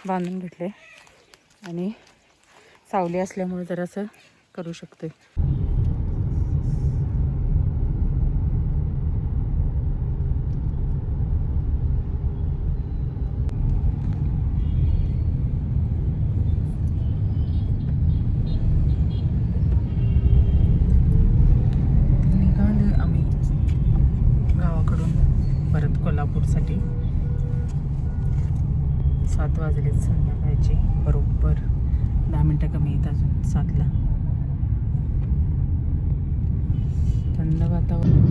बांधून घेतले आणि सावली असल्यामुळे जरासं करू शकतोय. निघालो आम्ही गावाकडून परत कोल्हापूरसाठी. 7 वाजलेत संध्याकाळचे, बरोबर 10 मिनटं कमी आहेत अजून 7ला. थंड वातावरण.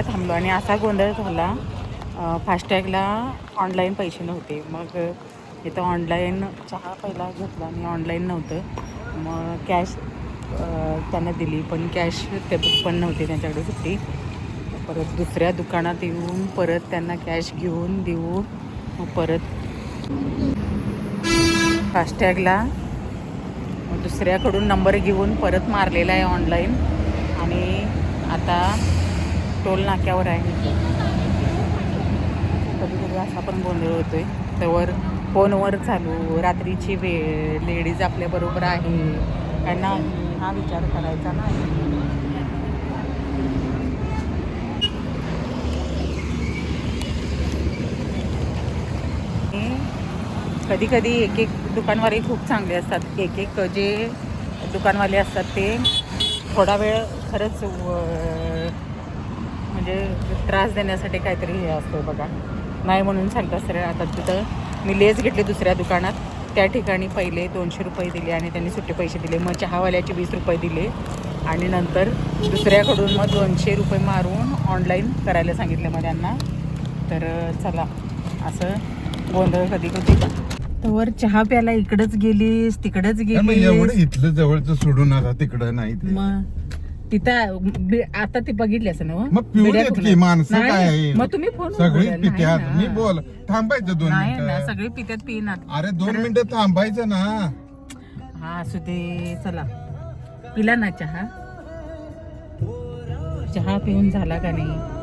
थांबलो आणि असा गोंधळ झाला. फास्टॅगला ऑनलाईन पैसे नव्हते. मग इथं ऑनलाईन चहा पहिला घेतला आणि ऑनलाईन नव्हतं. मग कॅश त्यांना दिली, पण कॅश ते पण नव्हते त्यांच्याकडे सुट्टी. परत दुसऱ्या दुकानात येऊन परत त्यांना कॅश घेऊन देऊन मग परत फास्टॅगला दुसऱ्याकडून नंबर घेऊन परत मारलेला आहे ऑनलाईन. आणि आता टोल नाक्यावर आहे. कधी कधी असा पण गोंधळ होतोय. त्यावर फोनवर चालू, रात्रीची वेळ, लेडीज आपल्याबरोबर आहे, त्यांना हा विचार करायचा नाही. कधी कधी एक एक दुकानवाले खूप चांगले असतात. एक एक जे दुकानवाले असतात ते थोडा वेळ खरंच म्हणजे त्रास देण्यासाठी काहीतरी हे असतं बघा. नाही म्हणून सांगतात सरळ. आता तिथं मी लेस घेतले दुसऱ्या दुकानात, त्या ठिकाणी पहिले 200 रुपये दिले आणि त्यांनी सुट्टे पैसे दिले. मग चहावाल्याचे 20 रुपये दिले आणि नंतर दुसऱ्याकडून मग 200 रुपये मारून ऑनलाईन करायला सांगितलं मग त्यांना. तर चला, असं गोंधळ कधी कधी. तर चहा प्यायला इकडंच गेलीस तिकडंच गेलीस. एवढं इथलं जवळचं सोडून आता तिकडं नाही. मग तिथं आता ते बघितले असं ना. मग पिऊन की माणसं काय आहे. मग तुम्ही फोन सगळी पित्यात. मी बोल थांबायचं 2 मिनिटं. सगळी पित्यात पिणार. अरे 2 मिनिटं थांबायचं ना. हा असू दे. चला, पिला ना चहा? चहा पिऊन झाला का नाही?